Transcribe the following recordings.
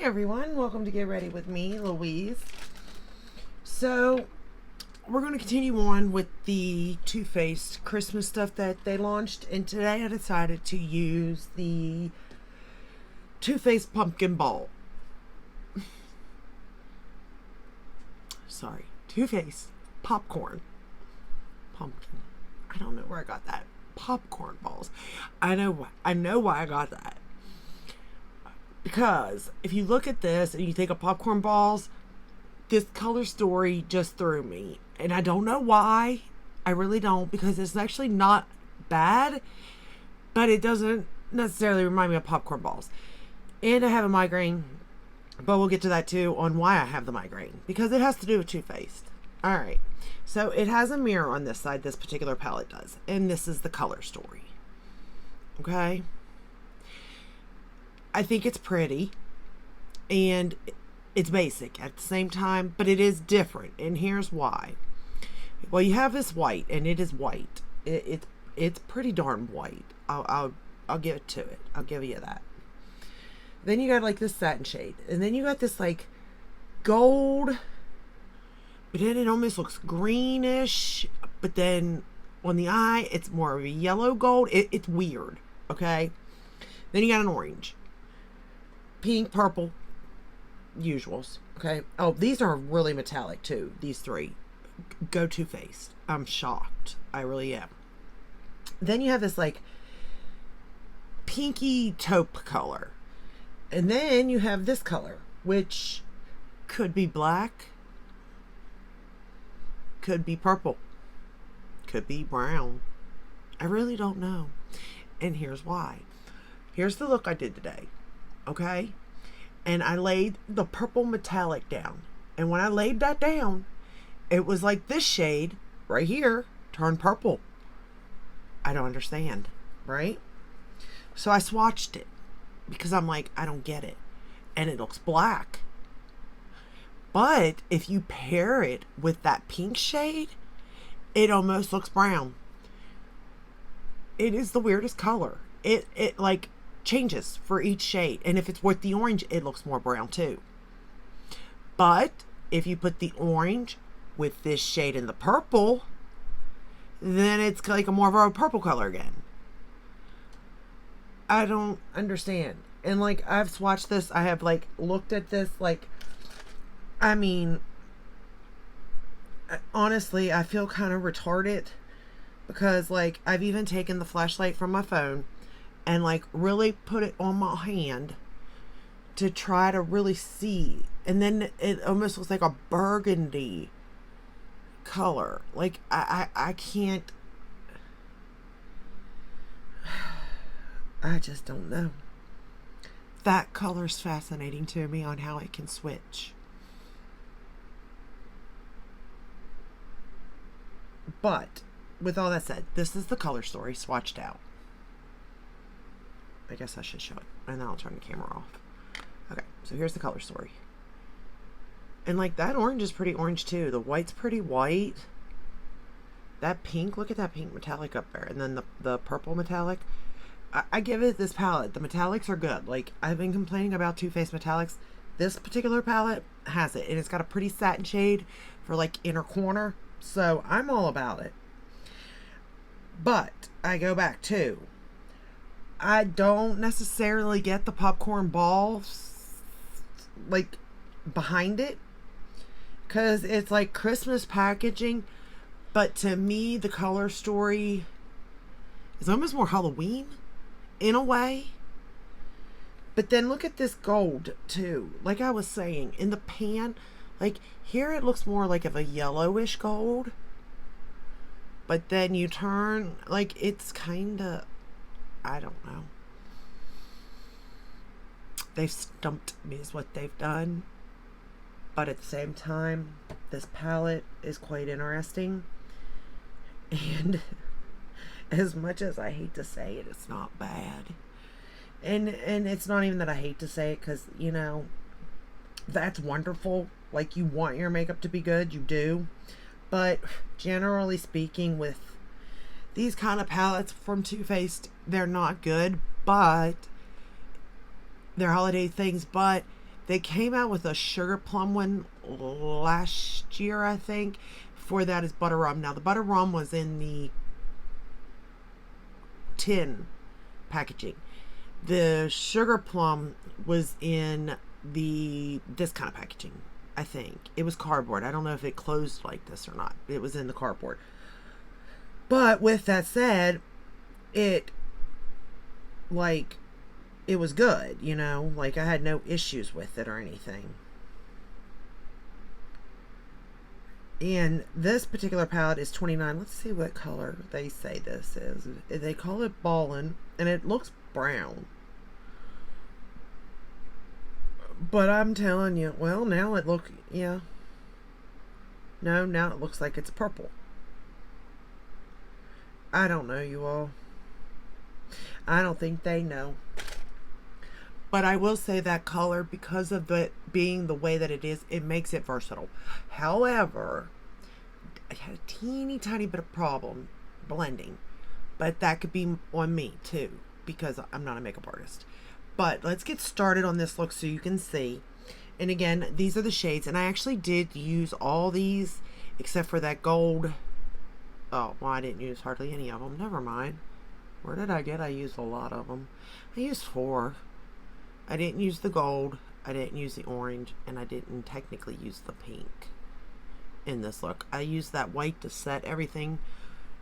everyone, welcome to Get Ready with me, Louise. So we're going to continue on with the Too Faced Christmas stuff that they launched, and today I decided to use the Too Faced Pumpkin Ball. Sorry, Too Faced Popcorn Pumpkin. I don't know where I got that. Popcorn balls. I know why I got that. Because if you look at this and you think of popcorn balls, this color story just threw me. And I don't know why. I really don't, because it's actually not bad, but it doesn't necessarily remind me of popcorn balls. And I have a migraine, but we'll get to that too on why I have the migraine, because it has to do with Too Faced. Alright, so it has a mirror on this side, this particular palette does. And this is the color story. Okay? I think it's pretty, and it's basic at the same time, but it is different, and here's why. Well, you have this white, and it is white. It's pretty darn white. I'll give it to it. I'll give you that. Then you got like this satin shade, and then you got this like gold, but then it almost looks greenish, but then on the eye it's more of a yellow gold. It's weird. Okay. Then you got an orange. Pink, purple, usuals. Okay. Oh, these are really metallic too. These three. Go Too Faced. I'm shocked. I really am. Then you have this like pinky taupe color. And then you have this color, which could be black, could be purple, could be brown. I really don't know. And here's why. Here's the look I did today. Okay, and I laid the purple metallic down, and when I laid that down, it was like this shade right here turned purple. I don't understand, right? So I swatched it because I'm like, I don't get it, and it looks black. But if you pair it with that pink shade, it almost looks brown. It is the weirdest color. It like changes for each shade, and if it's with the orange, it looks more brown too. But if you put the orange with this shade in the purple, then it's like a more of a purple color again. I don't understand. And like, I've swatched this, I have like looked at this, like, I mean, honestly, I feel kind of retarded, because like I've even taken the flashlight from my phone and like really put it on my hand to try to really see, and then it almost looks like a burgundy color. Like I can't, I just don't know. That color's fascinating to me on how it can switch. But with all that said, this is the color story swatched out. I guess I should show it, and then I'll turn the camera off. Okay, so here's the color story. And like, that orange is pretty orange too. The white's pretty white. That pink, look at that pink metallic up there. And then the purple metallic. I give it this palette. The metallics are good. Like, I've been complaining about Too Faced metallics. This particular palette has it. And it's got a pretty satin shade for like inner corner. So I'm all about it. But I go back to, I don't necessarily get the popcorn balls like behind it, because it's like Christmas packaging, but to me the color story is almost more Halloween in a way. But then look at this gold too. Like I was saying, in the pan, like here it looks more like of a yellowish gold, but then you turn, like it's kind of, I don't know. They've stumped me is what they've done. But at the same time, this palette is quite interesting. And as much as I hate to say it, it's not bad. And it's not even that I hate to say it, because, you know, that's wonderful. Like, you want your makeup to be good, you do. But generally speaking, with these kind of palettes from Too Faced, they're not good, but they're holiday things, but They came out with a sugar plum one last year, I think. For that is butter rum. Now the butter rum was in the tin packaging. The sugar plum was in this kind of packaging. I think it was cardboard. I don't know if it closed like this or not. It was in the cardboard. But with that said, it it was good, you know, like I had no issues with it or anything. And this particular palette is 29. Let's see what color they say this is. They call it Ballin', and it looks brown. But I'm telling you, well, now it yeah. No, now it looks like it's purple. I don't know, you all. I don't think they know. But I will say that color, because of it being the way that it is, it makes it versatile. However, I had a teeny tiny bit of problem blending. But that could be on me too, because I'm not a makeup artist. But let's get started on this look so you can see. And again, these are the shades. And I actually did use all these except for that gold. Oh, well, I didn't use hardly any of them. Never mind. Where did I get? I used a lot of them. I used 4. I didn't use the gold, I didn't use the orange, and I didn't technically use the pink in this look. I used that white to set everything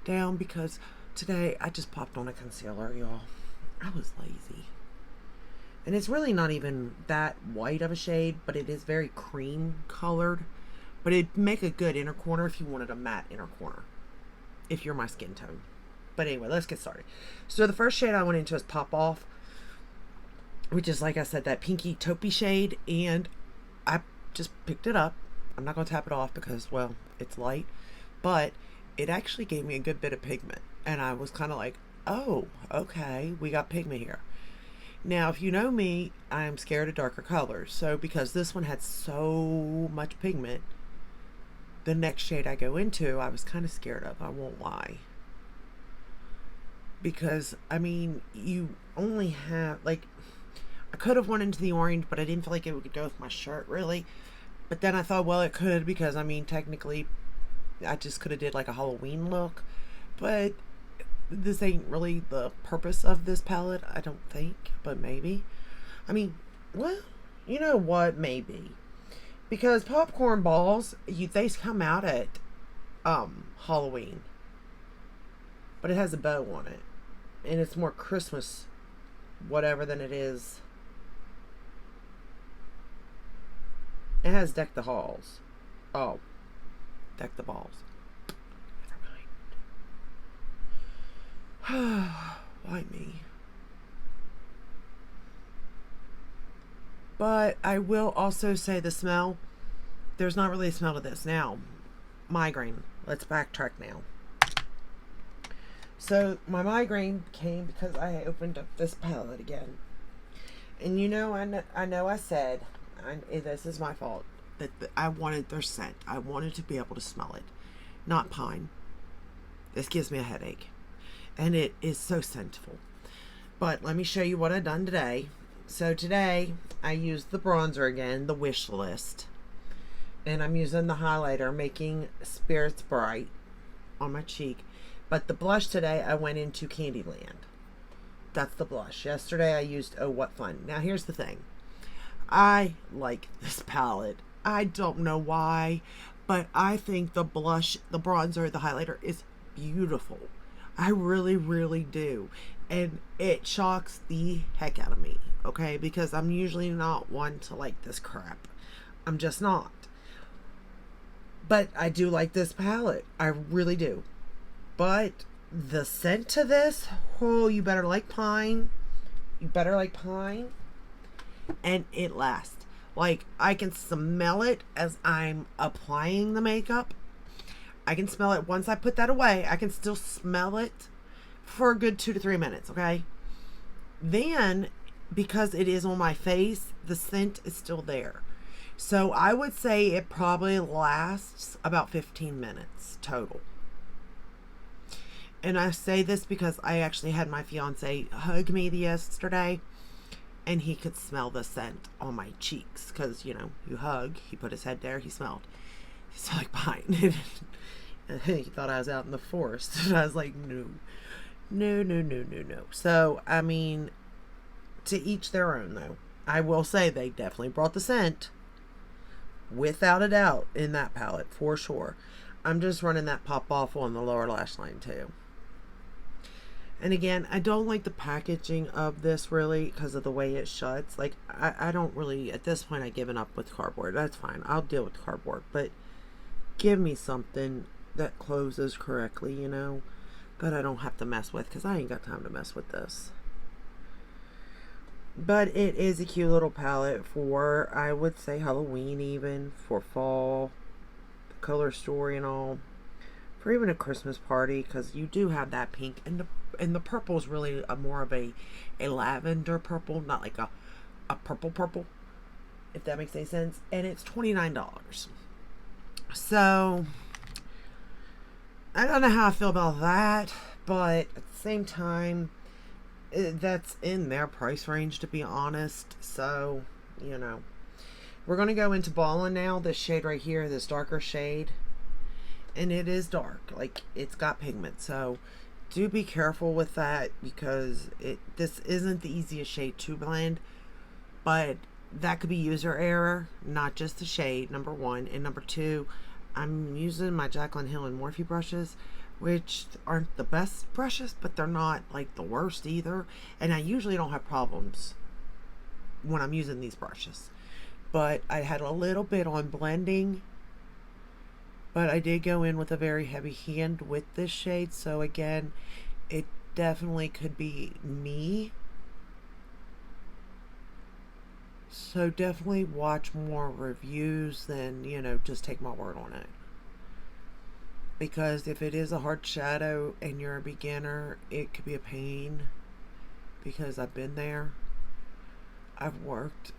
down because today I just popped on a concealer, y'all. I was lazy. And it's really not even that white of a shade, but it is very cream colored. But it'd make a good inner corner if you wanted a matte inner corner, if you're my skin tone. But anyway, let's get started. So the first shade I went into is Pop Off, which is, like I said, that pinky taupey shade, and I just picked it up. I'm not going to tap it off because, well, it's light, but it actually gave me a good bit of pigment, and I was kind of like, oh, okay, we got pigment here. Now, if you know me, I'm scared of darker colors, so because this one had so much pigment, the next shade I go into, I was kind of scared of, I won't lie. Because, I mean, you only have, like, I could have went into the orange, but I didn't feel like it would go with my shirt, really. But then I thought, well, it could, because, I mean, technically, I just could have did, like, a Halloween look. But this ain't really the purpose of this palette, I don't think. But maybe. I mean, well, you know what? Maybe. Because popcorn balls, they come out at Halloween. But it has a bow on it. And it's more Christmas whatever than it is. It has Deck the Halls. Oh. Deck the Balls. Never mind. Why me? But I will also say the smell. There's not really a smell to this. Now, migraine. Let's backtrack now. So, my migraine came because I opened up this palette again. And you know, I know I said, this is my fault, that I wanted their scent. I wanted to be able to smell it. Not pine. This gives me a headache. And it is so scentful. But let me show you what I've done today. So today, I used the bronzer again, the Wish List. And I'm using the highlighter, making Spirits Bright on my cheek. But the blush today, I went into Candyland. That's the blush. Yesterday, I used Oh What Fun. Now, here's the thing. I like this palette. I don't know why, but I think the blush, the bronzer, the highlighter is beautiful. I really, really do. And it shocks the heck out of me, okay? Because I'm usually not one to like this crap. I'm just not. But I do like this palette. I really do. But the scent to this, oh, you better like pine. You better like pine. And it lasts. Like, I can smell it as I'm applying the makeup. I can smell it once I put that away. I can still smell it for a good 2 to 3 minutes, okay? Then, because it is on my face, the scent is still there. So I would say it probably lasts about 15 minutes total. And I say this because I actually had my fiance hug me yesterday. and he could smell the scent on my cheeks because, you know, you hug. He put his head there. He smelled. He's like behind it. He thought I was out in the forest. And I was like, no, no, no, no, no, no. So, I mean, to each their own, though. I will say they definitely brought the scent, without a doubt, in that palette, for sure. I'm just running that pop off on the lower lash line, too. And again, I don't like the packaging of this really because of the way it shuts. Like, I don't really, at this point, I've given up with cardboard. That's fine. I'll deal with cardboard. But give me something that closes correctly, you know, that I don't have to mess with because I ain't got time to mess with this. But it is a cute little palette for, I would say, Halloween even, for fall, the color story and all. For even a Christmas party, because you do have that pink, and the purple is really more of a lavender purple, not like a purple, if that makes any sense. And it's $29. So I don't know how I feel about that, but at the same time, that's in their price range, to be honest. So, you know, we're going to go into Ballin' now. This shade right here, this darker shade. And it is dark, like it's got pigment, so do be careful with that because this isn't the easiest shade to blend, but that could be user error, not just the shade, number one. And number two, I'm using my Jaclyn Hill and Morphe brushes, which aren't the best brushes, but they're not like the worst either, and I usually don't have problems when I'm using these brushes, but I had a little bit on blending. But I did go in with a very heavy hand with this shade. So again, it definitely could be me. So definitely watch more reviews than, you know, just take my word on it. Because if it is a hard shadow and you're a beginner, it could be a pain. Because I've been there. I've worked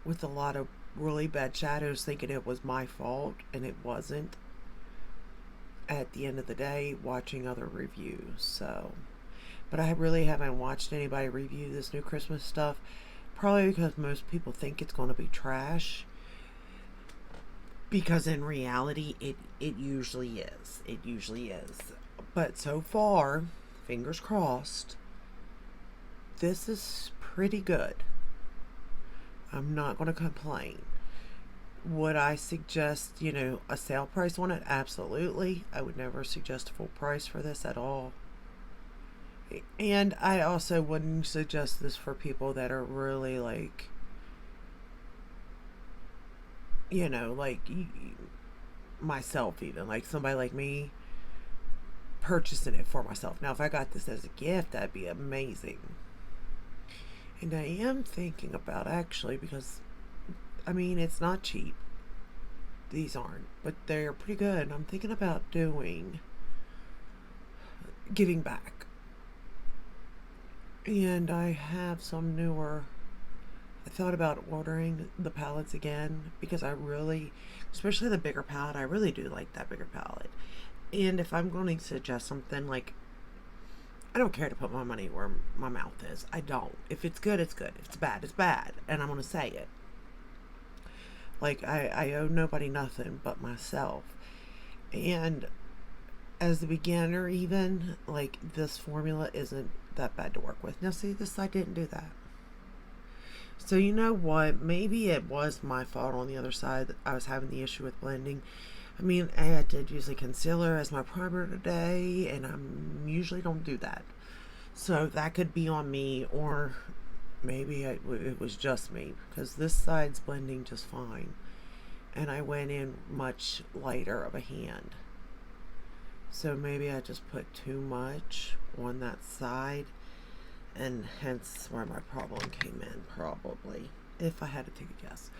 with a lot of really bad shadows thinking it was my fault, and it wasn't at the end of the day watching other reviews. So, but I really haven't watched anybody review this new Christmas stuff, probably because most people think it's going to be trash, because in reality it usually is. But so far, fingers crossed, this is pretty good. I'm not going to complain. Would I suggest, you know, a sale price on it? Absolutely. I would never suggest a full price for this at all. And I also wouldn't suggest this for people that are really like, you know, like myself, even like somebody like me purchasing it for myself. Now, if I got this as a gift, that'd be amazing. And I am thinking about, actually, because I mean, it's not cheap. These aren't, but they're pretty good. I'm thinking about giving back. And I have some newer. I thought about ordering the palettes again because I really, especially the bigger palette, I really do like that bigger palette. And if I'm going to suggest something, like, I don't care to put my money where my mouth is. I don't. If it's good, it's good. If it's bad, it's bad. And I'm going to say it. Like, I owe nobody nothing but myself. And as a beginner even, like, this formula isn't that bad to work with. Now see, this side didn't do that. So you know what? Maybe it was my fault on the other side that I was having the issue with blending. I mean, I did use a concealer as my primer today, and I usually don't do that. So that could be on me, or maybe it was just me, because this side's blending just fine. And I went in much lighter of a hand. So maybe I just put too much on that side, and hence where my problem came in, probably. If I had to take a guess.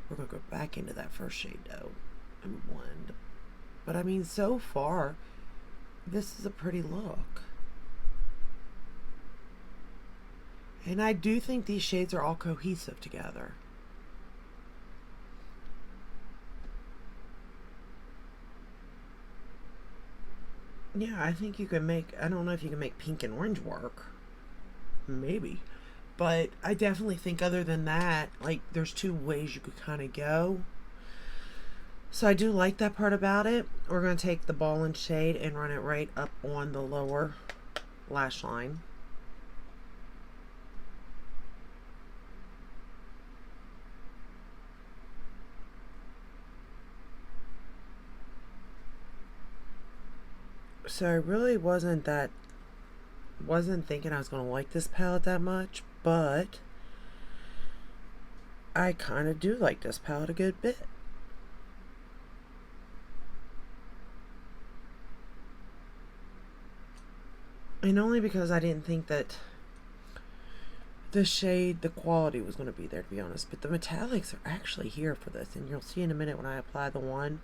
We're going to go back into that first shade, though, and blend. But I mean, so far, this is a pretty look. And I do think these shades are all cohesive together. Yeah, I think you can make, I don't know if you can make pink and orange work. Maybe. But I definitely think other than that, like, there's two ways you could kind of go. So I do like that part about it. We're going to take the Ball and Shade and run it right up on the lower lash line. So I really wasn't thinking I was going to like this palette that much, but I kind of do like this palette a good bit. And only because I didn't think that the shade, the quality was going to be there, to be honest. But the metallics are actually here for this. And you'll see in a minute when I apply the one,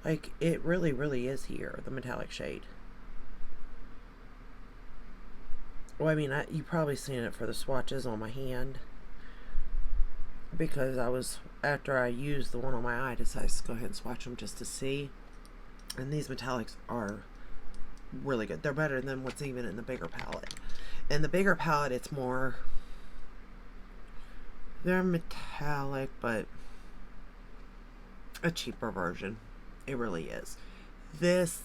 like, it really, really is here, the metallic shade. Well, I mean, you probably seen it for the swatches on my hand. Because after I used the one on my eye, I decided to go ahead and swatch them just to see. And these metallics are really good. They're better than what's even in the bigger palette. In the bigger palette, it's more, they're metallic, but a cheaper version. It really is. This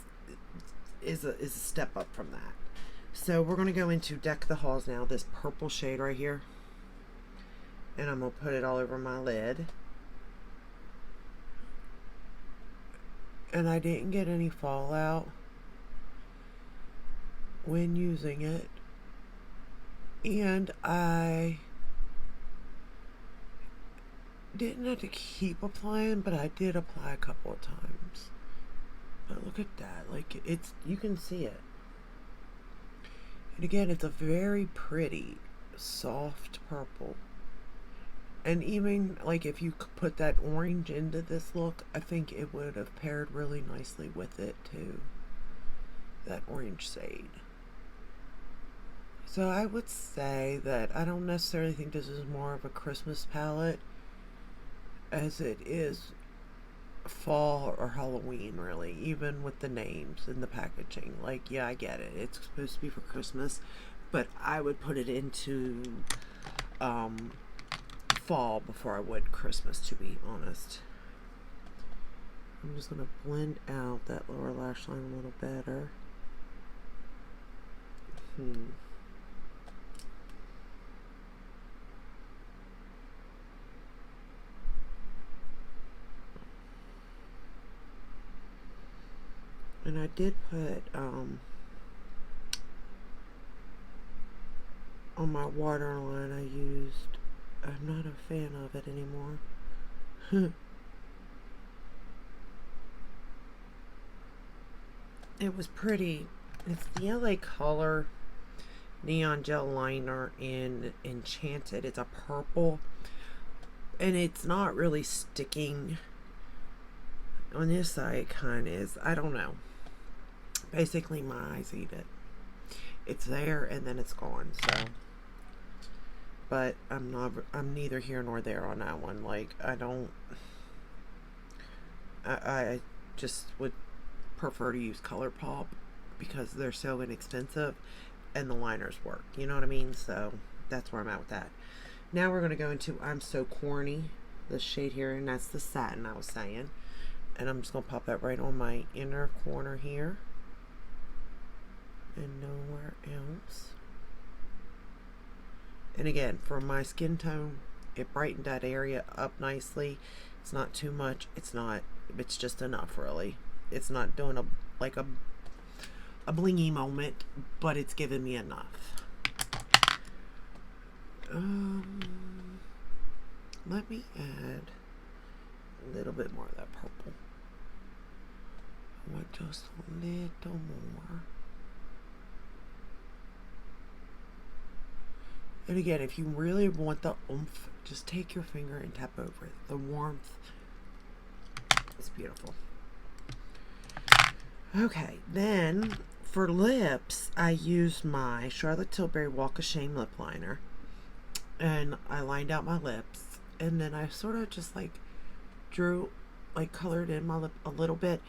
is a step up from that. So we're going to go into Deck the Halls now. This purple shade right here. And I'm going to put it all over my lid. And I didn't get any fallout when using it. And I didn't have to keep applying, but I did apply a couple of times. But look at that. Like, you can see it. And again, it's a very pretty, soft purple. And even, like, if you put that orange into this look, I think it would have paired really nicely with it, too. That orange shade. So I would say that I don't necessarily think this is more of a Christmas palette as it is fall or Halloween, really, even with the names and the packaging. Like, yeah, I get it. It's supposed to be for Christmas, but I would put it into fall before I would Christmas, to be honest. I'm just going to blend out that lower lash line a little better. And I did put on my waterline, I'm not a fan of it anymore. It was pretty. It's the LA Color Neon Gel Liner in Enchanted. It's a purple, and it's not really sticking. On this side, it kind of is. I don't know. Basically, my eyes eat it. It's there, and then it's gone, so. But I'm neither here nor there on that one. Like, I just would prefer to use ColourPop because they're so inexpensive and the liners work. You know what I mean? So that's where I'm at with that. Now we're going to go into I'm So Corny, the shade here, and that's the satin I was saying. And I'm just going to pop that right on my inner corner here and nowhere else. And again, for my skin tone, it brightened that area up nicely. It's not too much. It's just enough, really. It's not doing a blingy moment, but it's giving me enough. Let me add a little bit more of that purple. I want just a little more. And again, if you really want the oomph, just take your finger and tap over it. The warmth is beautiful. Okay, then for lips, I used my Charlotte Tilbury Walk of Shame lip liner. And I lined out my lips. And then I sort of just like colored in my lip a little bit.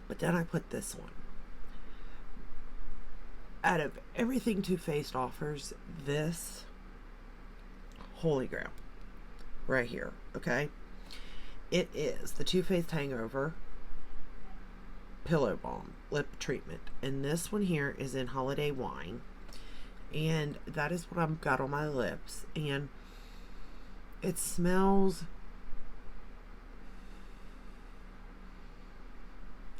But then I put this one. Out of everything Too Faced offers, this holy grail right here, okay? It is the Too Faced Hangover Pillow Balm Lip Treatment. And this one here is in Holiday Wine. And that is what I've got on my lips. And it smells...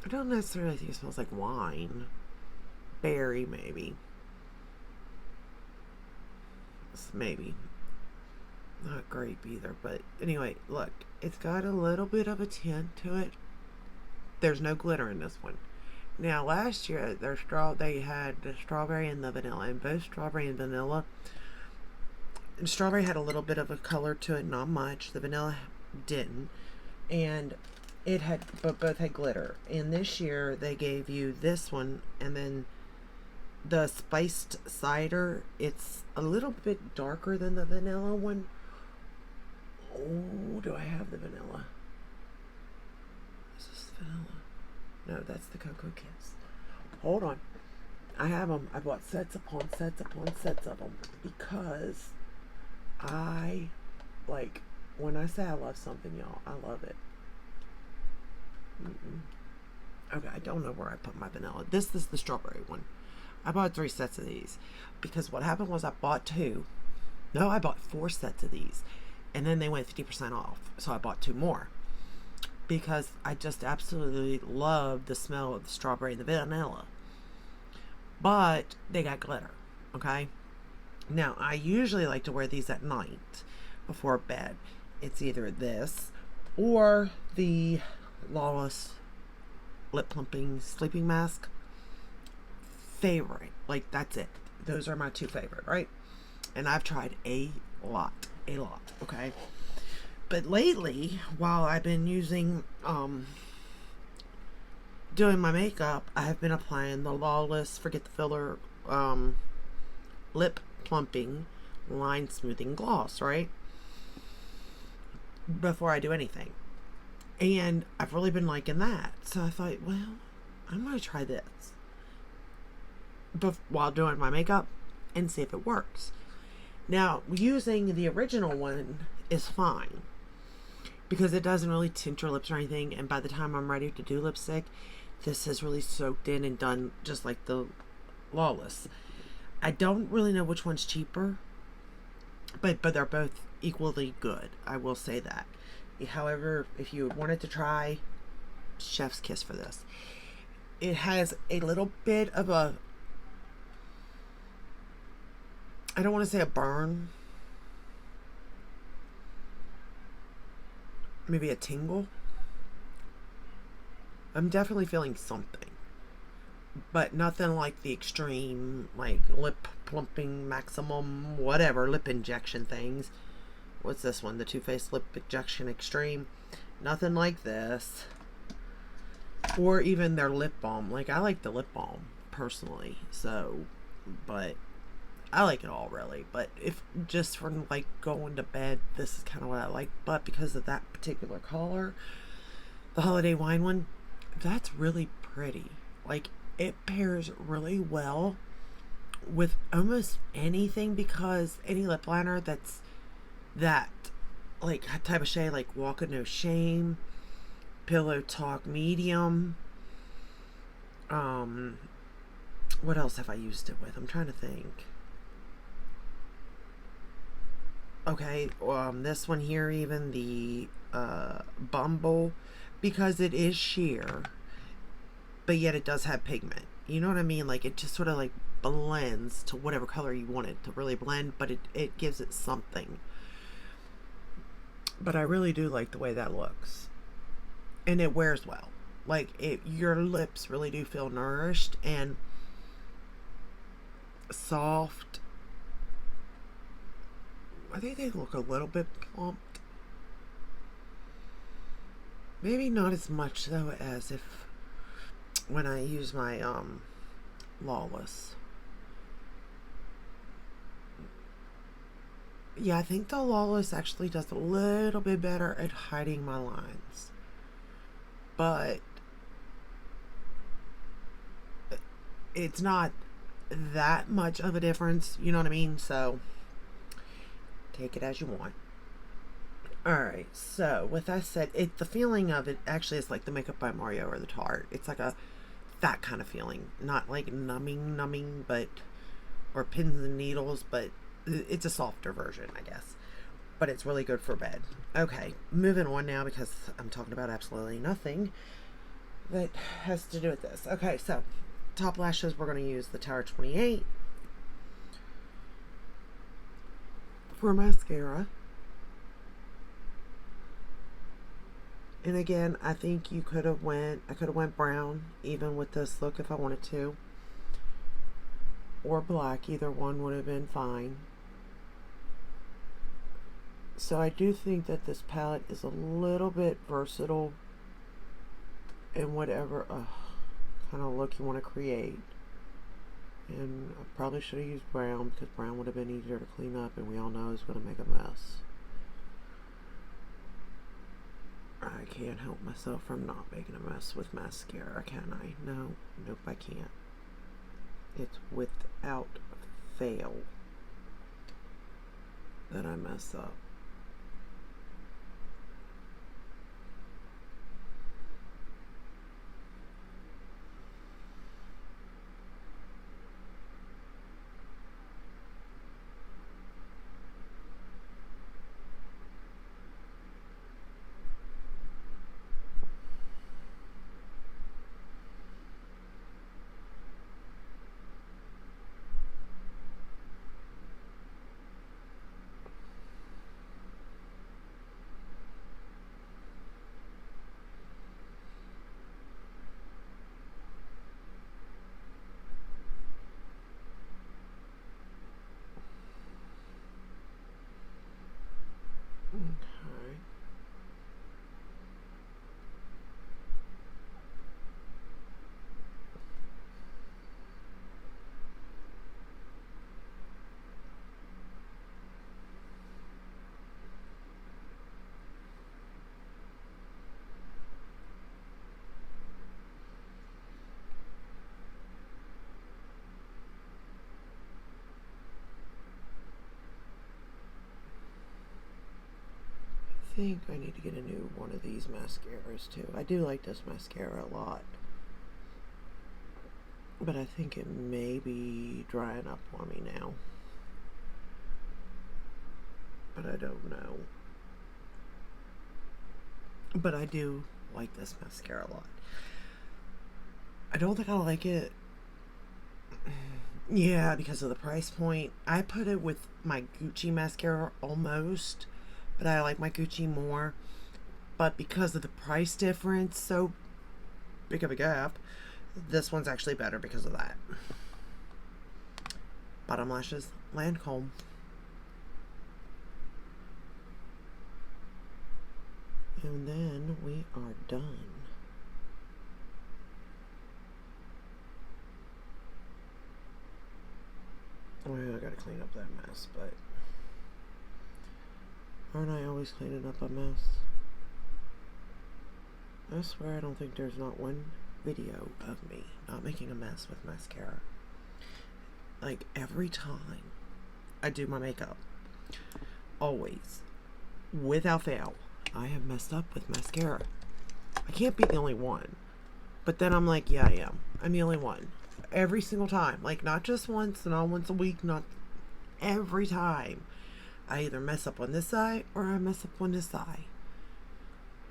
I don't necessarily think it smells like wine. Berry, maybe. Maybe. Not grape either. But anyway, look. It's got a little bit of a tint to it. There's no glitter in this one. Now, last year, they had the strawberry and the vanilla. And both strawberry and vanilla... And strawberry had a little bit of a color to it. Not much. The vanilla didn't. And... it had, but both had glitter. And this year they gave you this one, and then the spiced cider. It's a little bit darker than the vanilla one. Oh, do I have the vanilla? Is this vanilla? No, that's the Cocoa Kiss. Hold on, I have them. I bought sets upon sets upon sets of them because I like when I say I love something, y'all. I love it. Okay, I don't know where I put my vanilla. This is the strawberry one. I bought 3 sets of these because what happened was I bought 2. No, I bought 4 sets of these, and then they went 50% off. So I bought 2 more because I just absolutely love the smell of the strawberry and the vanilla. But they got glitter. Okay. Now I usually like to wear these at night before bed. It's either this or the Lawless lip plumping sleeping mask. Favorite. Like, that's it. Those are my 2 favorite, right? And I've tried a lot, okay? But lately, while I've been using doing my makeup, I have been applying the Lawless Forget the Filler lip plumping line smoothing gloss, right? Before I do anything. And I've really been liking that. So I thought, well, I'm going to try this while doing my makeup and see if it works. Now, using the original one is fine because it doesn't really tint your lips or anything. And by the time I'm ready to do lipstick, this is really soaked in and done just like the Lawless. I don't really know which one's cheaper, but they're both equally good. I will say that. However, if you wanted to try, chef's kiss for this. It has a little bit of a, I don't want to say a burn, maybe a tingle. I'm definitely feeling something, but nothing like the extreme, like lip plumping maximum, whatever, lip injection things. What's this one? The Too Faced Lip Injection Extreme. Nothing like this. Or even their lip balm. Like, I like the lip balm, personally. So, but I like it all, really. But if just for, like, going to bed, this is kind of what I like. But because of that particular color, the Holiday Wine one, that's really pretty. Like, it pairs really well with almost anything, because any lip liner that's that like type of shade, like Walk of No Shame, Pillow Talk Medium, what else have I used it with? I'm trying to think. Okay, this one here, even the Bumble, because it is sheer, but yet it does have pigment. You know what I mean? Like, it just sort of like blends to whatever color you want it to really blend, but it gives it something. But I really do like the way that looks. And it wears well. Like, your lips really do feel nourished and soft. I think they look a little bit plumped. Maybe not as much, though, as if when I use my Lawless. Yeah, I think the Lawless actually does a little bit better at hiding my lines. But it's not that much of a difference, you know what I mean? So Take it as you want. Alright, so with that said, the feeling of it actually is like the Makeup by Mario or the Tarte. It's like that kind of feeling. Not like numbing, but, or pins and needles, but it's a softer version, I guess. But it's really good for bed. Okay, moving on now because I'm talking about absolutely nothing that has to do with this. Okay, so top lashes, we're going to use the Tower 28. For mascara. And again, I think I could have went brown even with this look if I wanted to. Or black, either one would have been fine. So I do think that this palette is a little bit versatile in whatever kind of look you want to create. And I probably should have used brown because brown would have been easier to clean up, and we all know it's going to make a mess. I can't help myself from not making a mess with mascara, can I? No, nope, I can't. It's without fail that I mess up. Okay. I think I need to get a new one of these mascaras too. I do like this mascara a lot, but I think it may be drying up on me now, but I don't know. But I do like this mascara a lot. I don't think I like it, yeah, because of the price point. I put it with my Gucci mascara almost, but I like my Gucci more. But because of the price difference, so big of a gap, this one's actually better because of that. Bottom lashes, Lancome. And then we are done. Oh, yeah, I gotta clean up that mess, but aren't I always cleaning up a mess? I swear I don't think there's not one video of me not making a mess with mascara. Like, every time I do my makeup, always, without fail, I have messed up with mascara. I can't be the only one. But then I'm like, yeah, I am. I'm the only one. Every single time. Like, not just once, not once a week, not every time. I either mess up on this side or I mess up on this side.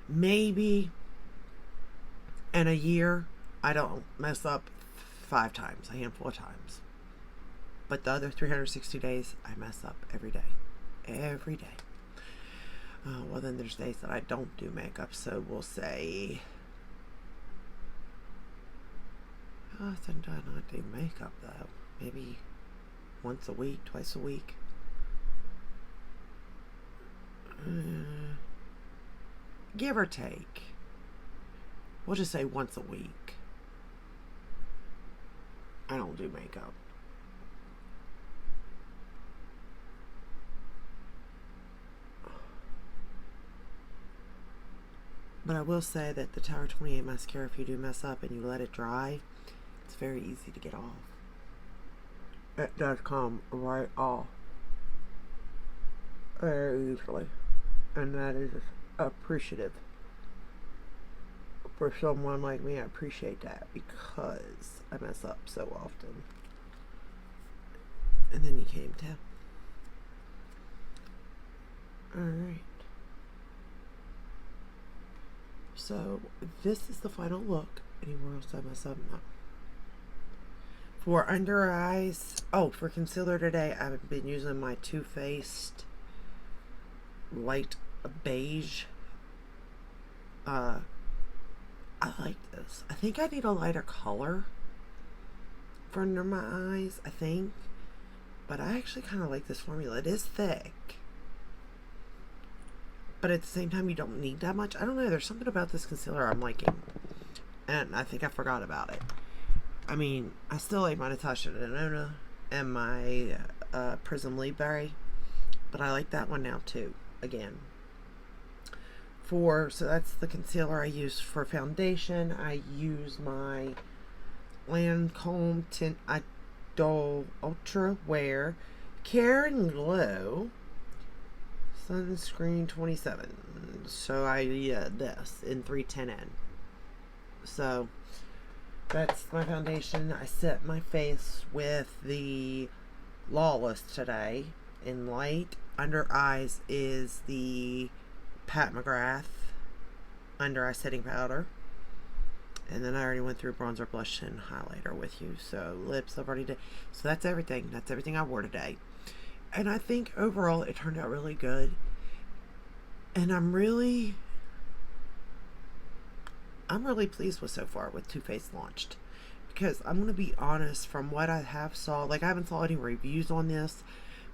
Maybe in a year, I don't mess up 5 times, a handful of times. But the other 360 days, I mess up every day. Every day. Well, then there's days that I don't do makeup, so we'll say, oh, sometimes I not do makeup though. Maybe once a week, twice a week. Give or take. We'll just say once a week. I don't do makeup. But I will say that the Tower 28 mascara, if you do mess up and you let it dry, it's very easy to get off. It does come right off. very easily. And that is appreciative. For someone like me, I appreciate that because I mess up so often. And then you came to. Alright. So, this is the final look. Anywhere else I mess up? No. For under eyes, for concealer today, I've been using my Too Faced light beige. I like this. I think I need a lighter color for under my eyes, I think. But I actually kind of like this formula. It is thick. But at the same time, you don't need that much. I don't know. There's something about this concealer I'm liking. And I think I forgot about it. I mean, I still like my Natasha Denona and my Prism Libre. But I like that one now too. Again. So that's the concealer I use for foundation. I use my Lancome Tint Idol Ultra Wear Care and Glow Sunscreen 27. So this in 310N. So that's my foundation. I set my face with the Lawless today in light. Under eyes is the Pat McGrath under eye setting powder. And then I already went through bronzer, blush, and highlighter with you. So lips I've already did. So that's everything. That's everything I wore today. And I think overall it turned out really good. And I'm really pleased with so far with Too Faced launched. Because I'm going to be honest, from what I have saw, like I haven't saw any reviews on this.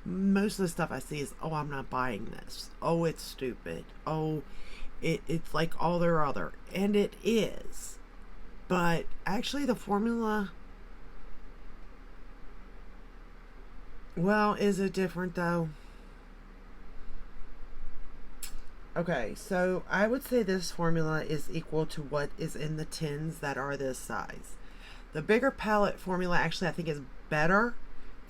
Most of the stuff I see is, oh, I'm not buying this. Oh, it's stupid. Oh, it's like all their other. And it is. But actually the formula, well, is it different though? Okay, so I would say this formula is equal to what is in the tins that are this size. The bigger palette formula actually I think is better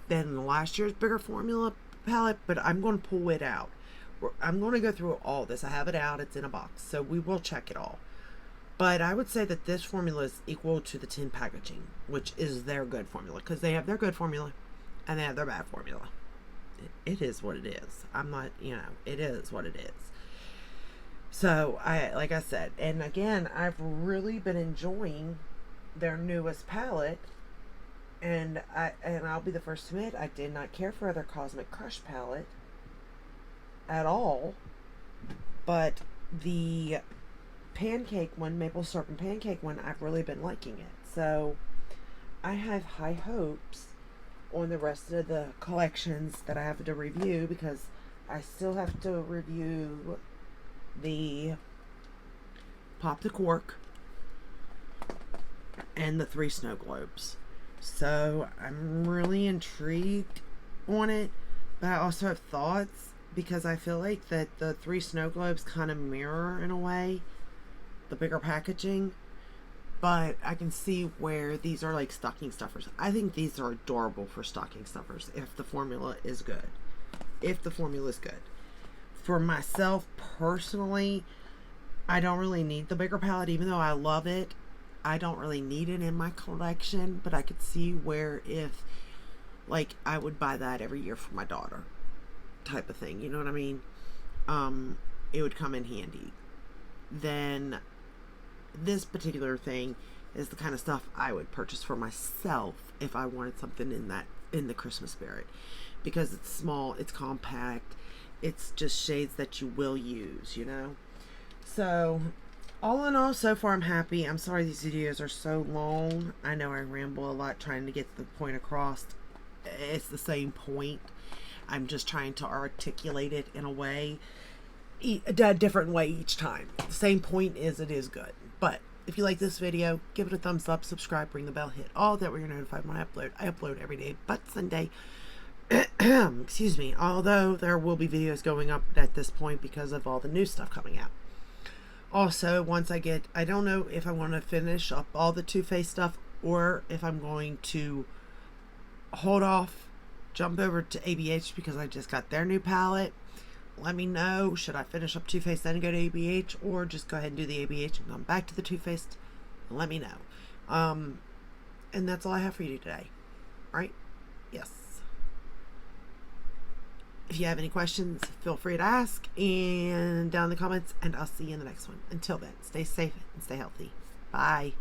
than last year's bigger formula palette, but I'm going to pull it out. I'm going to go through all this. I have it out. It's in a box, so we will check it all. But I would say that this formula is equal to the tin packaging, which is their good formula, because they have their good formula and they have their bad formula. It is what it is. I'm not, it is what it is. So, like I said, and again, I've really been enjoying their newest palette. And I'll be the first to admit, I did not care for their Cosmic Crush palette at all. But the pancake one, maple syrup and pancake one, I've really been liking it. So I have high hopes on the rest of the collections that I have to review, because I still have to review the Pop the Cork and the 3 Snow Globes. So I'm really intrigued on it, but I also have thoughts, because I feel like that the 3 Snow Globes kind of mirror in a way the bigger packaging, but I can see where these are like stocking stuffers. I think these are adorable for stocking stuffers if the formula is good. For myself personally, I don't really need the bigger palette, even though I love it. I don't really need it in my collection, but I could see where if, like, I would buy that every year for my daughter type of thing. You know what I mean? It would come in handy. Then this particular thing is the kind of stuff I would purchase for myself if I wanted something in the Christmas spirit, because it's small, it's compact, it's just shades that you will use, So all in all, so far I'm happy. I'm sorry these videos are so long. I know I ramble a lot trying to get the point across. It's the same point. I'm just trying to articulate it in a way, a different way each time. The same point is, it is good. But if you like this video, give it a thumbs up, subscribe, ring the bell, hit all that, where you're notified when I upload. I upload every day but Sunday. Excuse me. Although there will be videos going up at this point because of all the new stuff coming out. Also, once I don't know if I want to finish up all the Too Faced stuff, or if I'm going to hold off, jump over to ABH, because I just got their new palette. let me know, should I finish up Too Faced then go to ABH, or just go ahead and do the ABH and come back to the Too Faced? Let me know. And that's all I have for you today. Right? Yes. If you have any questions, feel free to ask and down in the comments, and I'll see you in the next one. Until then, stay safe and stay healthy. Bye.